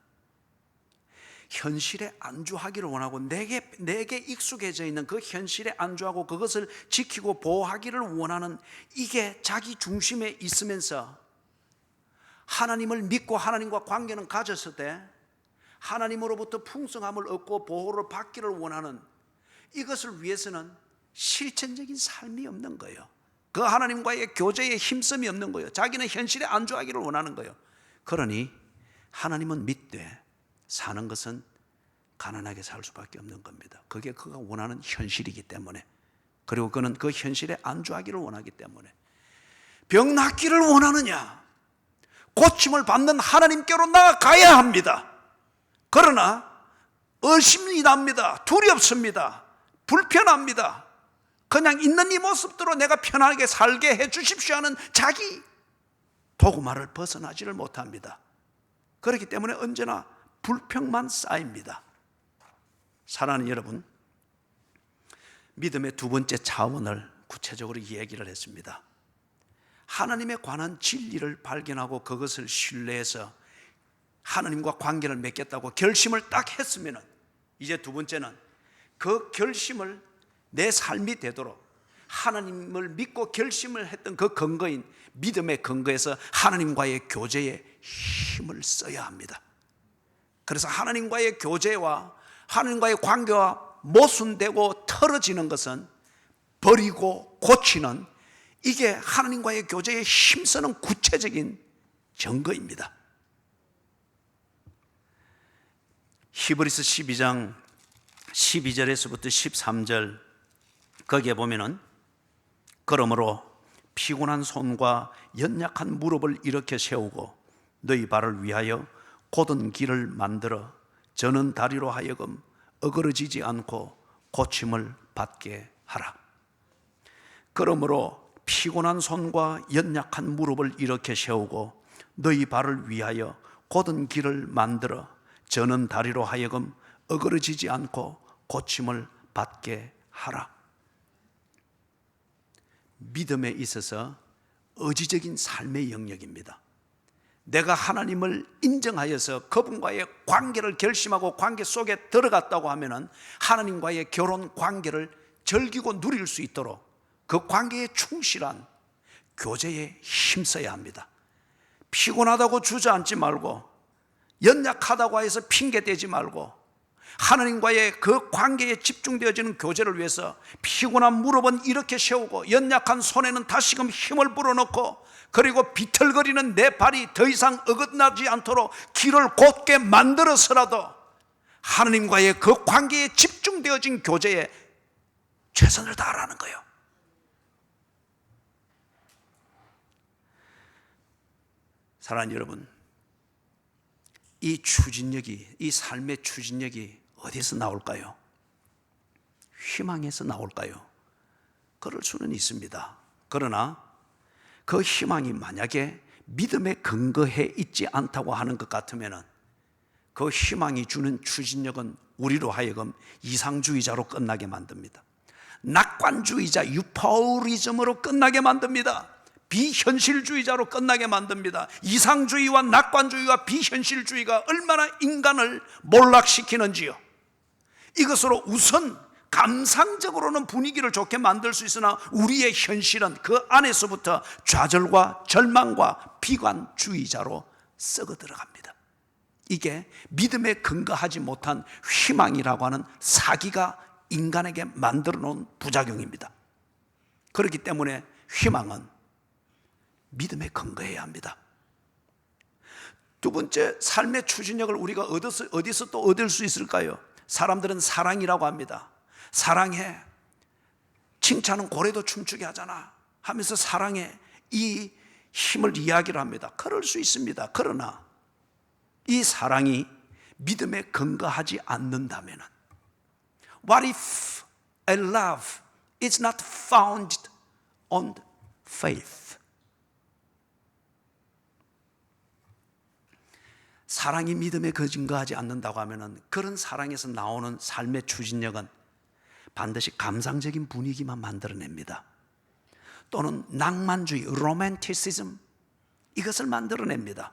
현실에 안주하기를 원하고 내게 익숙해져 있는 그 현실에 안주하고 그것을 지키고 보호하기를 원하는 이게 자기 중심에 있으면서 하나님을 믿고 하나님과 관계는 가졌을 때 하나님으로부터 풍성함을 얻고 보호를 받기를 원하는 이것을 위해서는 실천적인 삶이 없는 거예요. 그 하나님과의 교제에 힘씀이 없는 거예요. 자기는 현실에 안주하기를 원하는 거예요. 그러니 하나님은 믿되 사는 것은 가난하게 살 수밖에 없는 겁니다. 그게 그가 원하는 현실이기 때문에, 그리고 그는 그 현실에 안주하기를 원하기 때문에. 병 낫기를 원하느냐? 고침을 받는 하나님께로 나아가야 합니다. 그러나 의심이 납니다. 두렵습니다. 불편합니다. 그냥 있는 이 모습대로 내가 편하게 살게 해 주십시오 하는 자기 도구마를 벗어나지를 못합니다. 그렇기 때문에 언제나 불평만 쌓입니다. 사랑하는 여러분, 믿음의 두 번째 차원을 구체적으로 얘기를 했습니다. 하나님에 관한 진리를 발견하고 그것을 신뢰해서 하나님과 관계를 맺겠다고 결심을 딱 했으면 이제 두 번째는 그 결심을 내 삶이 되도록 하나님을 믿고 결심을 했던 그 근거인 믿음의 근거에서 하나님과의 교제에 힘을 써야 합니다. 그래서 하나님과의 교제와 하나님과의 관계와 모순되고 틀어지는 것은 버리고 고치는, 이게 하나님과의 교제에 힘쓰는 구체적인 증거입니다. 히브리서 12장 12절에서부터 13절 거기에 보면은 그러므로 피곤한 손과 연약한 무릎을 일으켜 세우고 너희 발을 위하여 곧은 길을 만들어 저는 다리로 하여금 어그러지지 않고 고침을 받게 하라. 그러므로 피곤한 손과 연약한 무릎을 일으켜 세우고 너희 발을 위하여 곧은 길을 만들어 저는 다리로 하여금 어그러지지 않고 고침을 받게 하라. 믿음에 있어서 의지적인 삶의 영역입니다. 내가 하나님을 인정하여서 그분과의 관계를 결심하고 관계 속에 들어갔다고 하면은 하나님과의 결혼 관계를 즐기고 누릴 수 있도록 그 관계에 충실한 교제에 힘써야 합니다. 피곤하다고 주저앉지 말고, 연약하다고 해서 핑계대지 말고, 하나님과의 그 관계에 집중되어지는 교제를 위해서 피곤한 무릎은 이렇게 세우고 연약한 손에는 다시금 힘을 불어넣고, 그리고 비틀거리는 내 발이 더 이상 어긋나지 않도록 길을 곧게 만들어서라도 하나님과의 그 관계에 집중되어진 교제에 최선을 다하라는 거예요. 사랑하는 여러분, 이 추진력이, 이 삶의 추진력이 어디서 나올까요? 희망에서 나올까요? 그럴 수는 있습니다. 그러나 그 희망이 만약에 믿음에 근거해 있지 않다고 하는 것 같으면 그 희망이 주는 추진력은 우리로 하여금 이상주의자로 끝나게 만듭니다. 낙관주의자, 유파우리즘으로 끝나게 만듭니다. 비현실주의자로 끝나게 만듭니다. 이상주의와 낙관주의와 비현실주의가 얼마나 인간을 몰락시키는지요. 이것으로 우선 감상적으로는 분위기를 좋게 만들 수 있으나 우리의 현실은 그 안에서부터 좌절과 절망과 비관주의자로 썩어 들어갑니다. 이게 믿음에 근거하지 못한 희망이라고 하는 사기가 인간에게 만들어 놓은 부작용입니다. 그렇기 때문에 희망은 믿음에 근거해야 합니다. 두 번째, 삶의 추진력을 우리가 어디서 또 얻을 수 있을까요? 사람들은 사랑이라고 합니다. 사랑해, 칭찬은 고래도 춤추게 하잖아 하면서 사랑해, 이 힘을 이야기를 합니다. 그럴 수 있습니다. 그러나 이 사랑이 믿음에 근거하지 않는다면, What if a love is not founded on faith? 사랑이 믿음에 근거하지 않는다고 하면 그런 사랑에서 나오는 삶의 추진력은 반드시 감상적인 분위기만 만들어냅니다. 또는 낭만주의, 로맨티시즘, 이것을 만들어냅니다.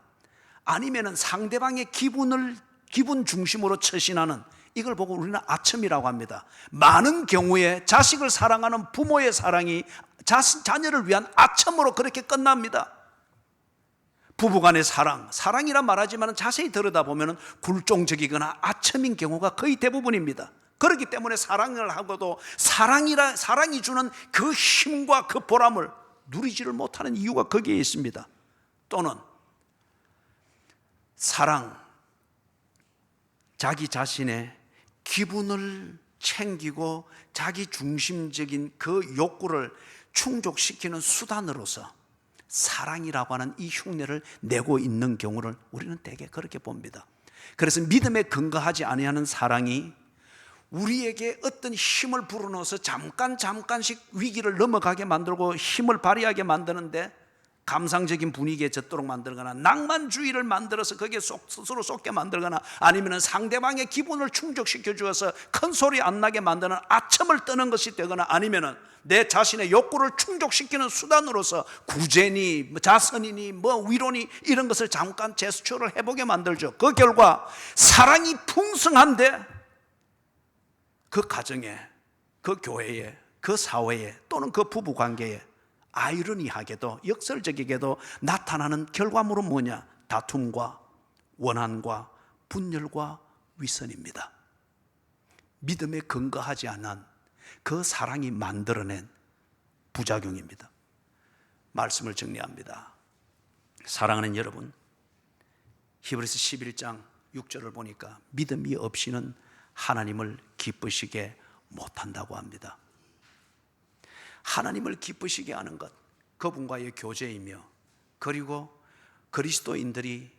아니면 상대방의 기분 중심으로 처신하는, 이걸 보고 우리는 아첨이라고 합니다. 많은 경우에 자식을 사랑하는 부모의 사랑이 자녀를 위한 아첨으로 그렇게 끝납니다. 부부간의 사랑이란 말하지만 자세히 들여다보면 굴종적이거나 아첨인 경우가 거의 대부분입니다. 그렇기 때문에 사랑을 하고도 사랑이 주는 그 힘과 그 보람을 누리지를 못하는 이유가 거기에 있습니다. 또는 자기 자신의 기분을 챙기고 자기 중심적인 그 욕구를 충족시키는 수단으로서 사랑이라고 하는 이 흉내를 내고 있는 경우를 우리는 대개 그렇게 봅니다. 그래서 믿음에 근거하지 아니하는 사랑이 우리에게 어떤 힘을 불어넣어서 잠깐씩 위기를 넘어가게 만들고 힘을 발휘하게 만드는데, 감상적인 분위기에 젖도록 만들거나 낭만주의를 만들어서 거기에 스스로 쏟게 만들거나, 아니면 상대방의 기분을 충족시켜 주어서 큰 소리 안 나게 만드는 아첨을 떠는 것이 되거나, 아니면 내 자신의 욕구를 충족시키는 수단으로서 구제니 자선이니 위로니 이런 것을 잠깐 제스처를 해보게 만들죠. 그 결과 사랑이 풍성한데 그 가정에, 그 교회에, 그 사회에, 또는 그 부부관계에 아이러니하게도 역설적이게도 나타나는 결과물은 뭐냐? 다툼과 원한과 분열과 위선입니다. 믿음에 근거하지 않은 그 사랑이 만들어낸 부작용입니다. 말씀을 정리합니다. 사랑하는 여러분, 히브리서 11장 6절을 보니까 믿음이 없이는 하나님을 기쁘시게 못한다고 합니다. 하나님을 기쁘시게 하는 것, 그분과의 교제이며, 그리고 그리스도인들이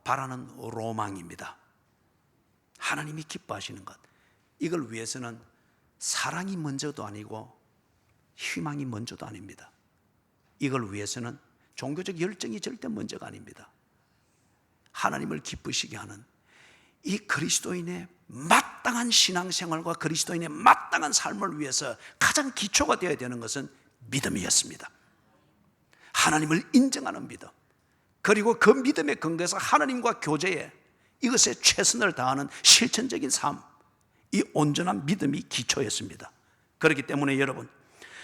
바라는 로망입니다. 하나님이 기뻐하시는 것, 이걸 위해서는 사랑이 먼저도 아니고 희망이 먼저도 아닙니다. 이걸 위해서는 종교적 열정이 절대 먼저가 아닙니다. 하나님을 기쁘시게 하는 이 그리스도인의 마땅한 신앙생활과 그리스도인의 마땅한 삶을 위해서 가장 기초가 되어야 되는 것은 믿음이었습니다. 하나님을 인정하는 믿음, 그리고 그 믿음의 근거에서 하나님과 교제에 이것에 최선을 다하는 실천적인 삶, 이 온전한 믿음이 기초였습니다. 그렇기 때문에 여러분,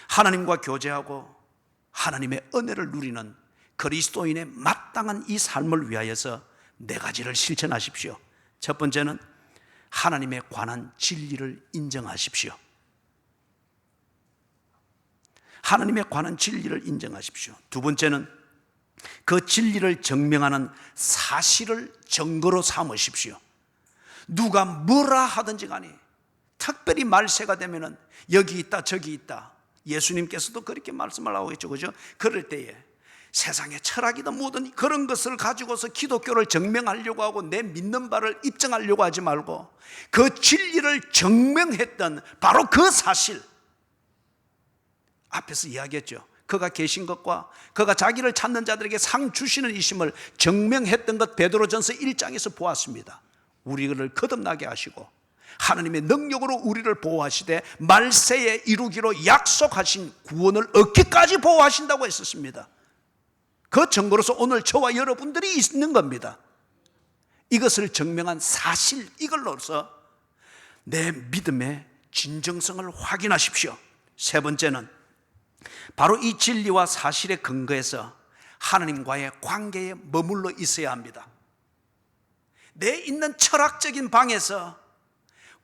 하나님과 교제하고 하나님의 은혜를 누리는 그리스도인의 마땅한 이 삶을 위하여서 네 가지를 실천하십시오. 첫 번째는 하나님에 관한 진리를 인정하십시오. 하나님에 관한 진리를 인정하십시오. 두 번째는 그 진리를 증명하는 사실을 증거로 삼으십시오. 누가 뭐라 하든지 간에, 특별히 말세가 되면은 여기 있다 저기 있다, 예수님께서도 그렇게 말씀을 하고 있죠, 그죠? 그럴 때에 세상의 철학이든 뭐든 그런 것을 가지고서 기독교를 증명하려고 하고 내 믿는 바를 입증하려고 하지 말고, 그 진리를 증명했던 바로 그 사실, 앞에서 이야기했죠. 그가 계신 것과 그가 자기를 찾는 자들에게 상 주시는 이심을 증명했던 것, 베드로전서 1장에서 보았습니다. 우리를 거듭나게 하시고 하나님의 능력으로 우리를 보호하시되 말세에 이루기로 약속하신 구원을 얻기까지 보호하신다고 했었습니다. 그 증거로서 오늘 저와 여러분들이 있는 겁니다. 이것을 증명한 사실, 이걸로서 내 믿음의 진정성을 확인하십시오. 세 번째는 바로 이 진리와 사실의 근거에서 하나님과의 관계에 머물러 있어야 합니다. 내 있는 철학적인 방에서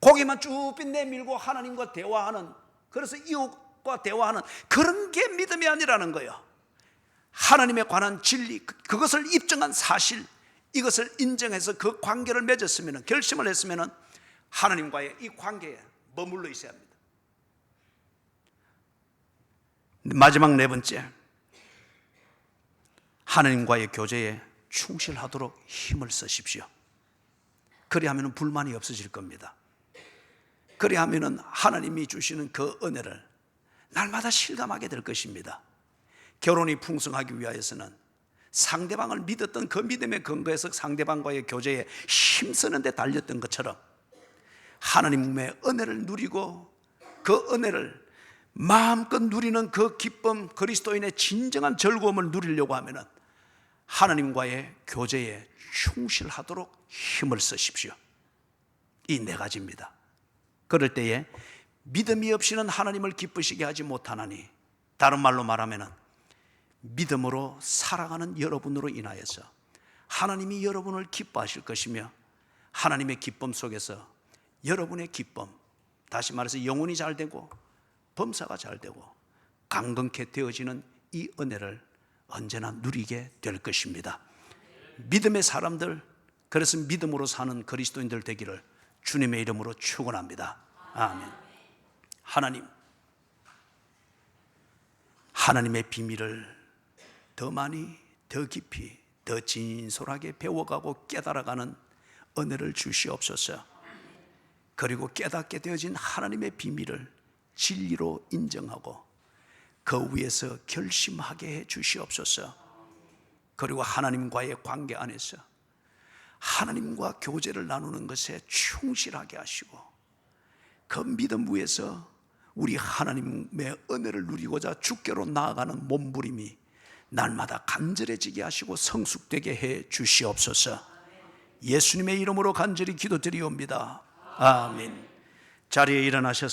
고개만 쭉 내밀고 하나님과 대화하는, 그래서 이웃과 대화하는 그런 게 믿음이 아니라는 거예요. 하나님에 관한 진리, 그것을 입증한 사실, 이것을 인정해서 그 관계를 맺었으면, 결심을 했으면 하나님과의 이 관계에 머물러 있어야 합니다. 마지막 네 번째, 하나님과의 교제에 충실하도록 힘을 쓰십시오. 그리하면 불만이 없어질 겁니다. 그리하면 하나님이 주시는 그 은혜를 날마다 실감하게 될 것입니다. 결혼이 풍성하기 위하여서는 상대방을 믿었던 그 믿음의 근거에서 상대방과의 교제에 힘쓰는 데 달렸던 것처럼 하나님의 은혜를 누리고 그 은혜를 마음껏 누리는 그 기쁨, 그리스도인의 진정한 즐거움을 누리려고 하면 하나님과의 교제에 충실하도록 힘을 쓰십시오. 이 네 가지입니다. 그럴 때에 믿음이 없이는 하나님을 기쁘시게 하지 못하나니, 다른 말로 말하면 믿음으로 살아가는 여러분으로 인하여서 하나님이 여러분을 기뻐하실 것이며, 하나님의 기쁨 속에서 여러분의 기쁨, 다시 말해서 영혼이 잘 되고 범사가 잘 되고 강건케 되어지는 이 은혜를 언제나 누리게 될 것입니다. 믿음의 사람들, 그래서 믿음으로 사는 그리스도인들 되기를 주님의 이름으로 축원합니다. 아멘. 하나님의 비밀을 더 많이, 더 깊이, 더 진솔하게 배워가고 깨달아가는 은혜를 주시옵소서. 그리고 깨닫게 되어진 하나님의 비밀을 진리로 인정하고 그 위에서 결심하게 해 주시옵소서. 그리고 하나님과의 관계 안에서 하나님과 교제를 나누는 것에 충실하게 하시고, 그 믿음 위에서 우리 하나님의 은혜를 누리고자 주께로 나아가는 몸부림이 날마다 간절해지게 하시고 성숙되게 해 주시옵소서. 예수님의 이름으로 간절히 기도드리옵니다. 아멘. 자리에 일어나셔서